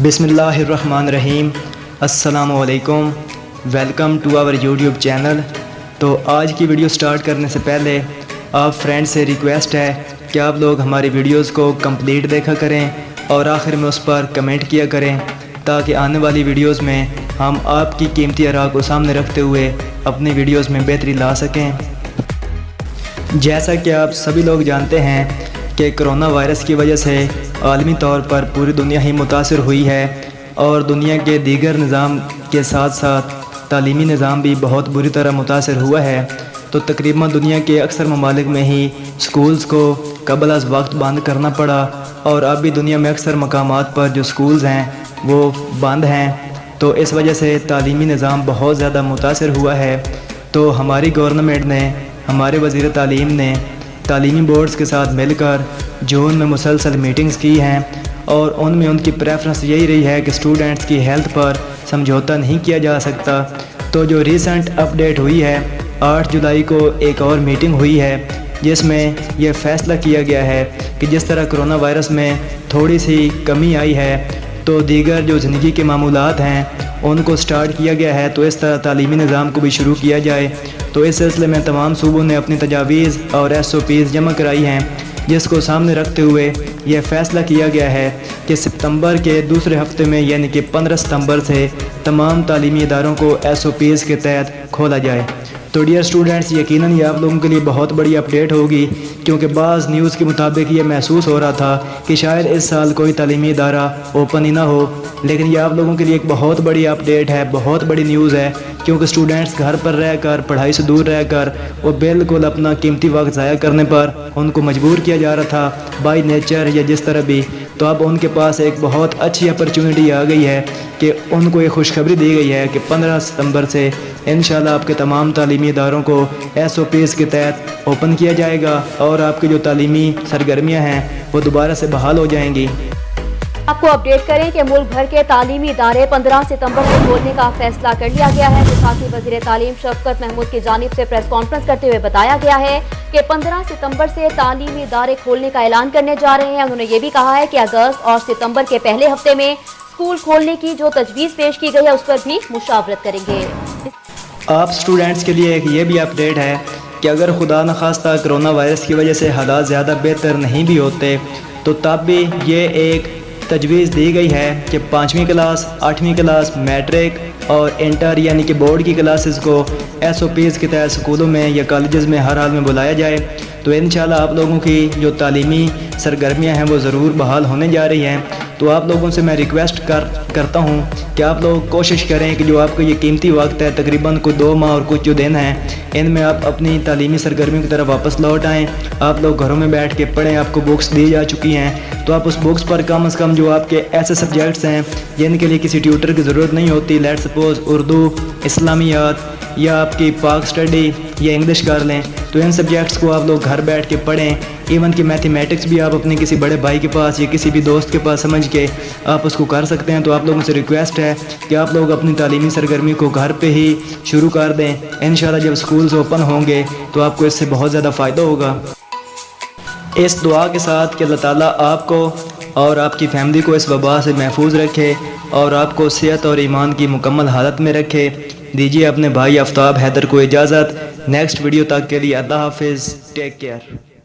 بسم اللہ الرحمن الرحیم۔ السلام علیکم، welcome to our YouTube channel. تو آج کی ویڈیو سٹارٹ کرنے سے پہلے آپ فرینڈ سے ریکویسٹ ہے کہ آپ لوگ ہماری ویڈیوز کو کمپلیٹ دیکھا کریں اور آخر میں اس پر کمنٹ کیا کریں تاکہ آنے والی ویڈیوز میں ہم آپ کی قیمتی آراء کو سامنے رکھتے ہوئے اپنی ویڈیوز میں بہتری لا سکیں۔ جیسا کہ آپ سبھی لوگ جانتے ہیں کہ کرونا وائرس کی وجہ سے عالمی طور پر پوری دنیا ہی متاثر ہوئی ہے اور دنیا کے دیگر نظام کے ساتھ ساتھ تعلیمی نظام بھی بہت بری طرح متاثر ہوا ہے۔ تو تقریباً دنیا کے اکثر ممالک میں ہی سکولز کو قبل از وقت بند کرنا پڑا اور اب بھی دنیا میں اکثر مقامات پر جو سکولز ہیں وہ بند ہیں۔ تو اس وجہ سے تعلیمی نظام بہت زیادہ متاثر ہوا ہے۔ تو ہماری گورنمنٹ نے، ہمارے وزیر تعلیم نے تعلیمی بورڈز کے ساتھ مل کر جون میں مسلسل میٹنگز کی ہیں اور ان میں ان کی پریفرنس یہی رہی ہے کہ اسٹوڈنٹس کی ہیلتھ پر سمجھوتا نہیں کیا جا سکتا۔ تو جو ریسنٹ اپڈیٹ ہوئی ہے، 8 جولائی کو ایک اور میٹنگ ہوئی ہے جس میں یہ فیصلہ کیا گیا ہے کہ جس طرح کرونا وائرس میں تھوڑی سی کمی آئی ہے تو دیگر جو زندگی کے معمولات ہیں ان کو سٹارٹ کیا گیا ہے، تو اس طرح تعلیمی نظام کو بھی شروع کیا جائے۔ تو اس سلسلے میں تمام صوبوں نے اپنی تجاویز اور SOPs جمع کرائی ہیں جس کو سامنے رکھتے ہوئے یہ فیصلہ کیا گیا ہے کہ ستمبر کے دوسرے ہفتے میں یعنی کہ 15 ستمبر سے تمام تعلیمی اداروں کو SOPs کے تحت کھولا جائے۔ تو ڈیئر اسٹوڈنٹس، یقیناً یہ آپ لوگوں کے لیے بہت بڑی اپڈیٹ ہوگی کیونکہ بعض نیوز کے مطابق یہ محسوس ہو رہا تھا کہ شاید اس سال کوئی تعلیمی ادارہ اوپن ہی نہ ہو، لیکن یہ آپ لوگوں کے لیے ایک بہت بڑی اپڈیٹ ہے، بہت بڑی نیوز ہے کیونکہ اسٹوڈنٹس گھر پر رہ کر، پڑھائی سے دور رہ کر وہ بالکل اپنا قیمتی وقت ضائع کرنے پر ان کو مجبور کیا جا رہا تھا بائی نیچر یا جس طرح بھی۔ تو اب ان کے پاس ایک بہت اچھی اپرچونٹی آ گئی ہے کہ ان کو یہ خوشخبری دی گئی ہے کہ 15 ستمبر سے انشاءاللہ آپ کے تمام تعلیمی اداروں کو SOPs کے تحت اوپن کیا جائے گا اور آپ کی جو تعلیمی سرگرمیاں ہیں وہ دوبارہ سے بحال ہو جائیں گی۔ آپ کو اپڈیٹ کریں کہ ملک بھر کے تعلیمی ادارے 15 ستمبر سے کھولنے کا فیصلہ کر لیا گیا ہے۔ وفاقی وزیر تعلیم شفقت محمود کی جانب سے پریس کانفرنس کرتے ہوئے بتایا گیا ہے کہ 15 ستمبر سے تعلیمی ادارے کھولنے کا اعلان کرنے جا رہے ہیں۔ انہوں نے یہ بھی کہا ہے کہ اگست اور ستمبر کے پہلے ہفتے میں اسکول کھولنے کی جو تجویز پیش کی گئی ہے اس پر بھی مشاورت کریں گے۔ آپ اسٹوڈنٹس کے لیے ایک یہ بھی اپڈیٹ ہے کہ اگر خدا نخواستہ کرونا وائرس کی وجہ سے حالات زیادہ بہتر نہیں بھی ہوتے تو تب بھی یہ ایک تجویز دی گئی ہے کہ 5ویں کلاس، 8ویں کلاس، میٹرک اور انٹر یعنی کہ بورڈ کی کلاسز کو SOPs کے تحت سکولوں میں یا کالجز میں ہر حال میں بلایا جائے۔ تو انشاءاللہ آپ لوگوں کی جو تعلیمی سرگرمیاں ہیں وہ ضرور بحال ہونے جا رہی ہیں۔ تو آپ لوگوں سے میں ریکویسٹ کرتا ہوں کہ آپ لوگ کوشش کریں کہ جو آپ کا یہ قیمتی وقت ہے، تقریباً کوئی 2 ماہ اور کچھ جو دن ہیں، ان میں آپ اپنی تعلیمی سرگرمیوں کی طرف واپس لوٹ آئیں۔ آپ لوگ گھروں میں بیٹھ کے پڑھیں، آپ کو بکس دی جا چکی ہیں تو آپ اس بکس پر کم از کم جو آپ کے ایسے سبجیکٹس ہیں جن کے لیے کسی ٹیوٹر کی ضرورت نہیں ہوتی، لیٹ سپوز اردو، اسلامیات یا آپ کی پاک اسٹڈی یا انگلش کر لیں، تو ان سبجیکٹس کو آپ لوگ گھر بیٹھ کے پڑھیں۔ ایون کہ میتھمیٹکس بھی آپ اپنے کسی بڑے بھائی کے پاس یا کسی بھی دوست کے پاس سمجھ کے آپ اس کو کر سکتے ہیں۔ تو آپ لوگوں سے ریکویسٹ ہے کہ آپ لوگ اپنی تعلیمی سرگرمی کو گھر پہ ہی شروع کر دیں۔ انشاءاللہ جب سکولز اوپن ہوں گے تو آپ کو اس سے بہت زیادہ فائدہ ہوگا۔ اس دعا کے ساتھ کہ اللہ تعالیٰ آپ کو اور آپ کی فیملی کو اس وبا سے محفوظ رکھے اور آپ کو صحت اور ایمان کی مکمل حالت میں رکھے، دیجیے اپنے بھائی آفتاب حیدر کو اجازت۔ نیکسٹ ویڈیو تک کے لیے اللہ حافظ، ٹیک کیئر۔